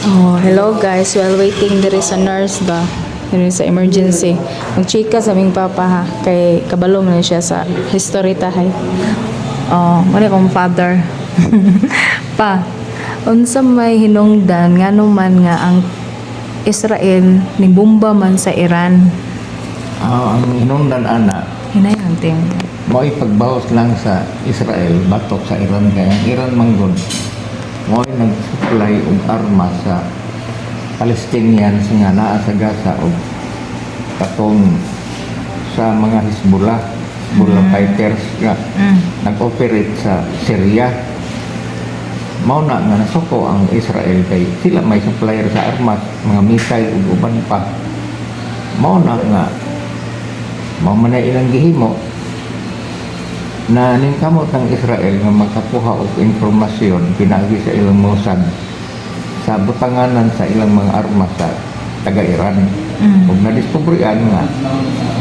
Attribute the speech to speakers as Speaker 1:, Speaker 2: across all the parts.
Speaker 1: Oh, hello guys. While waiting, there is a nurse ba? There is sa emergency. Mag-chika sa aming papa ha. Kay kabalo man siya sa history tahay. Oh, muna kong father. Pa, unsa may hinungdan nga man nga ang Israel ni bomba man sa Iran.
Speaker 2: Ang hinungdan ana,
Speaker 1: Hinayang ting.
Speaker 2: mo ipagbawas lang sa Israel, batok sa Iran kaya ang Iran manggod. Mo nag-supply og armas sa Palestinians nga naa sa Gaza o katong sa mga Hezbollah fighters nga nag-operate sa Syria. Mao na nga nasuko ang Israel kay sila may supplier sa armas, mga missile ug uban pa. Mao na nga mao man na ilang gihimo na ningkamot ng Israel nga makakuha og impormasyon pinagi sa ilang Mossad sa butanganan sa ilang mga armas sa taga-Iran. Ug nadiskubrian nga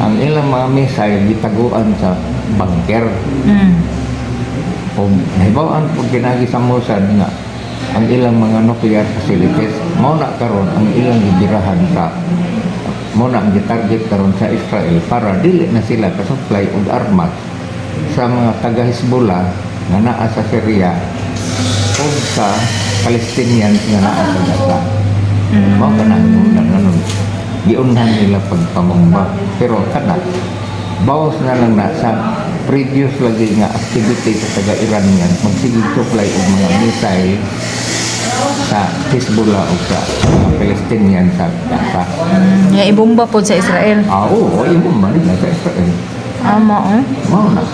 Speaker 2: ang ilang mga missile gitaguan sa bunker. Ug nahibaw-an pag pinagi sa Mossad nga ang ilang mga nuclear facilities mao na karon ang ilang gibirahan sa mo na ang gitarget karon sa Israel para dili na sila ka-supply og armas sa mga taga-Hezbollah nga naa sa Syria o sa Palestinians nga naa sa Gaza. Mao ka na nun. Giunhan nila pagpamumba. Pero kana, bawas na lang na sa previous lagi nga activity sa taga-Iranian magsigig supply og mga missile sa Hezbollah o sa mga Palestinian sa Gaza.
Speaker 1: Nga ibomba po sa Israel.
Speaker 2: Oo, yung man nila sa Israel.
Speaker 1: Mao
Speaker 2: Mao na.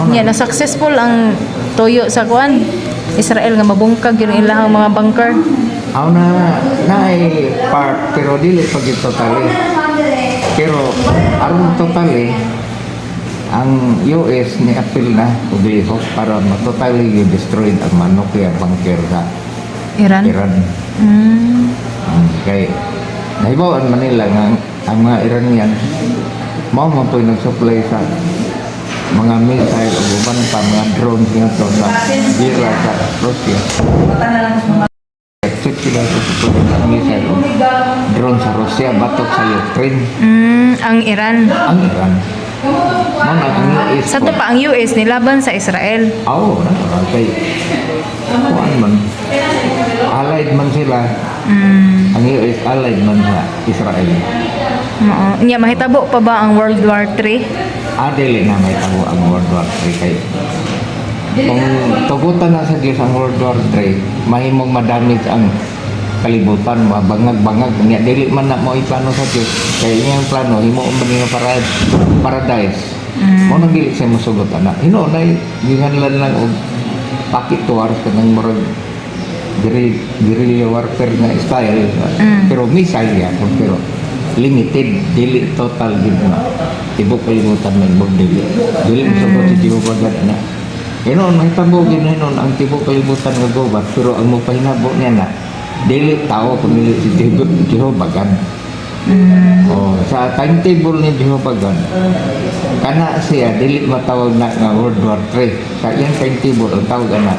Speaker 1: Nga na successful ang tuyo sa kuan Israel nga mabungkag yung ilang mga bunker.
Speaker 2: Ako na ay part pero dili pag totally. Pero aron totally ang US ni apil na og lihok para totally destroy ang mga nuclear bunker sa
Speaker 1: Iran.
Speaker 2: Kay nahibawan Manila nga ang mga Iranian mao man po nag-supply sa mga missile o uban pa mga drones nga to sa gera sa Russia. Exit sila sa supply ng missile o drone sa Russia batok sa Ukraine.
Speaker 1: Ang Iran.
Speaker 2: Ang Iran. Ang US.
Speaker 1: Sa to pa ang US nilaban sa Israel.
Speaker 2: Oo, kay kuan man. Allied man sila. Ang US allied man sa Israel.
Speaker 1: Oo. Nya mahitabo pa ba ang World War 3?
Speaker 2: Dili na may tago ang World War 3 kay kung tugutan na sa Diyos ang World War 3 mahimong madamage ang kalibutan, mabangag-bangag niya dili man na mo iplano sa Diyos kay iyang plano himo man nga paradise mo nang dili siya mosugot ana hinunay ginganlan lang og pakit war kanang murag guerrilla warfare na style pero missile ya pero limited dili total gid na tibok kalibutan may dili mosugot si tibok bagad ana hinon mahitabo gid hinon ang tibok kalibutan nga gobat pero ang mo pahinabo niya na dili tao pamili si Jehovah God. Sa timetable ni Jehovah God kana siya dili matawag na nga World War 3 sa iyang timetable ang tawag na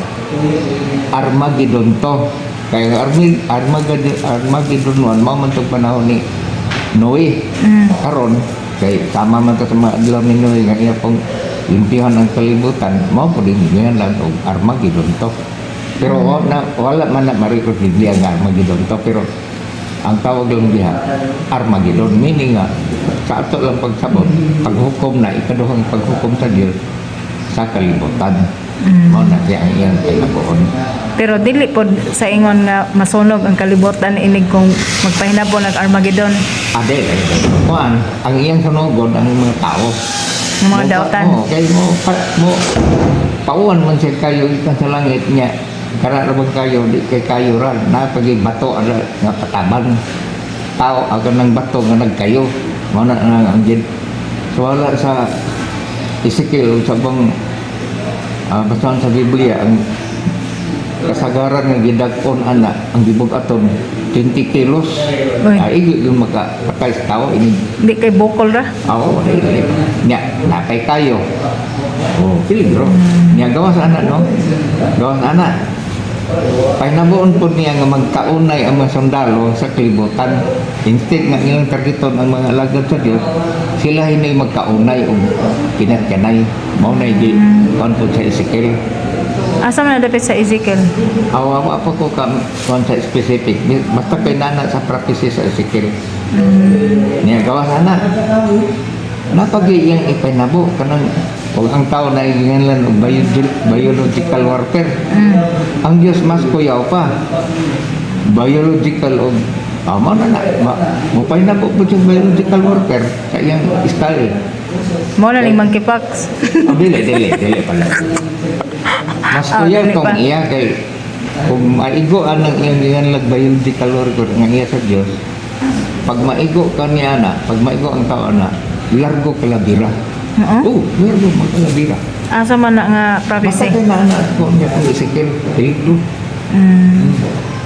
Speaker 2: Armageddon to kaya Armageddon one mao man tong panahon ni Noe karon kay tama man ta sa mga adlaw ni Noe nga iya pong limpihan ang kalibutan mao po din yan lang og Armageddon to. Pero wala man na marikot Biblia nga Armageddon to pero ang tawag lang diha Armageddon meaning nga sa ato lang pagsabot paghukom na ikaduhang paghukom sa Dios sa kalibutan. Mao na siya ang iyang kinabuon.
Speaker 1: Pero dili pod sa ingon nga masunog ang kalibutan inig kung magpahinabo nag Armageddon.
Speaker 2: Dili. Kuan ang iyang sunugon ang mga tao.
Speaker 1: Ng mga dautan.
Speaker 2: Kay mo pauwan man siya kayo ikan sa langit niya. Kara rabang kayo di kay kayo ra na pagi bato ara nga pataban. Tao aga nang bato nga nagkayo. Mao na ang gid. So wala sa Ezekiel sa bang basahan sa Biblia ang kasagaran nga gidagkon ana ang gibug-aton 20 kilos. Igi yung makapatay sa tao ini.
Speaker 1: Di kay bokol ra.
Speaker 2: Oo, nya napay kayo. Peligro. Nya gawas ana no. Gawas ana. Pahinabuon po niya nga magkaunay ang mga sundalo sa kalibutan. Instead nga ilang targeton ang mga alagad sa Dios, sila hindi magkaunay o kinatyanay. Maunay di kuan po sa Ezekiel.
Speaker 1: Asa man dapit sa Ezekiel?
Speaker 2: Awa po ko kuan sa specific. Basta kay nana sa prophecy sa Ezekiel. Niya gawa sana. Napagi iyang ipinabo kanang kung ang tao na iginganlan og biological warfare. Ang Diyos mas kuyaw pa. Biological og tama na mupay na po sa biological warfare sa iyang style.
Speaker 1: Mo na ning monkeypox.
Speaker 2: Dili pala. Mas kuyaw
Speaker 1: dili
Speaker 2: kung
Speaker 1: pa.
Speaker 2: iya kay kung maigo anang iyang ginganlan biological warfare nga iya sa Diyos. Pag maigo ka niya na, pag maigo ang tao na, largo kalabira.
Speaker 1: Oo.
Speaker 2: Largo kalabira.
Speaker 1: Asa man na nga prophecy?
Speaker 2: Basta na ko niya kung Ezekiel, peligro.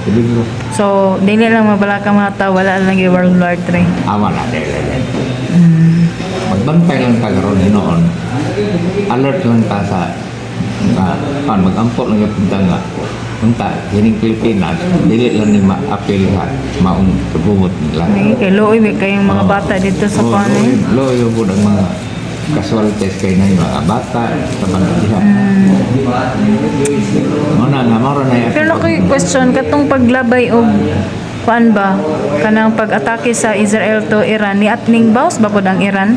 Speaker 2: Peligro.
Speaker 1: So, dili lang mabala ka mga tao, wala lang yung World War III.
Speaker 2: Awa na, dili. Magbantay lang ka karon noon. Alert lang ka sa mag-ampok lang yung punta nga. Punta, hining Pilipinas, dili lang ni ma-appeal ha, maong tubungot nila.
Speaker 1: Kay looy kayong mga bata dito sa Panay.
Speaker 2: Loyo po ng mga casualties kayo na yung mga bata sa bandiha. Muna nga, mara na yan.
Speaker 1: Pero nakoy question, katong paglabay o kuan ba, kanang pag-atake sa Israel to Iran, ni atning bawas ba po ang Iran?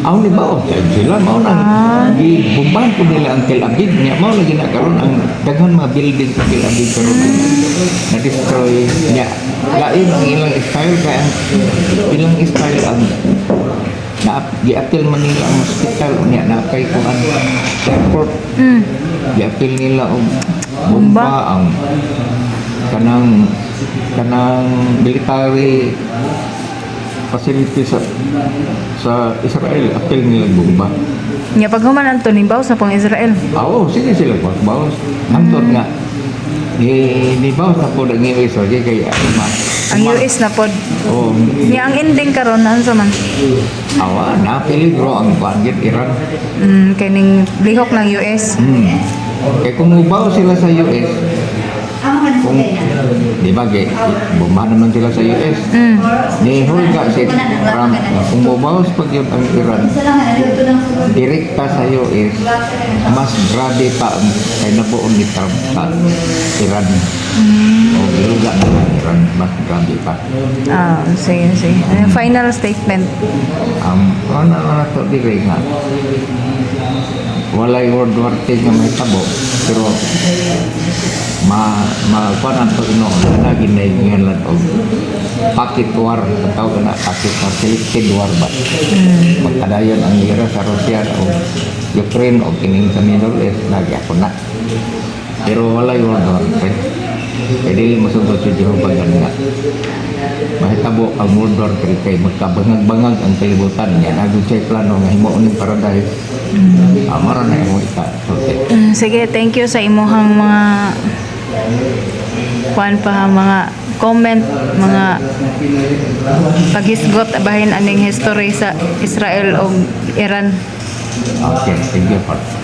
Speaker 2: Aw ni ba sila mao na gibumbahan ko nila ang Tel Aviv niya mao na ginakaroon ang daghan mga building sa Tel Aviv karon na destroy niya lain ang ilang style kaya ang ilang style ang gi-appeal man nila ang hospital niya na kay kuan airport gi-appeal nila og bomba ang kanang military facility sa Israel, apel nila bomba.
Speaker 1: Nga pag human ang tunibaw sa pang Israel.
Speaker 2: Oo, sige sila bawas. Hangtod nga. Ni bawas na po ang US, okay, kaya
Speaker 1: Ang US na pod.
Speaker 2: Oo.
Speaker 1: Nga ang ending karon naan sa man.
Speaker 2: Awa, na peligro ang banggit Iran.
Speaker 1: Kay ning lihok ng US.
Speaker 2: Kaya kung mubaw sila sa US, kung di ba bomba naman sila sa US ni Hulga si Trump kung mubawas pag yun ang Iran direkta sa US mas grabe pa ang kay nabuon ni Trump sa Iran o Hulga ng Iran mas grabe pa
Speaker 1: Sige. Final statement.
Speaker 2: ano na to dire nga walay World War III nga may tabo pero kuan to noon na ginaingan og pocket war tawag na pocket war selected war ba magkadayon ang gera sa Russia o Ukraine o kining sa Middle East nagyapon na pero walay World War III kaya dili masugod sa Jehovah nga mahitabo ang World War III kay magkabangag-bangag ang kalibutan niya nagud siya plano nga himuon ng paradise amara na mo ita
Speaker 1: Sige, thank you sa imuhang mga kuan pa mga comment, mga paghisgot bahin aning history sa Israel o Iran.
Speaker 2: okay thank you for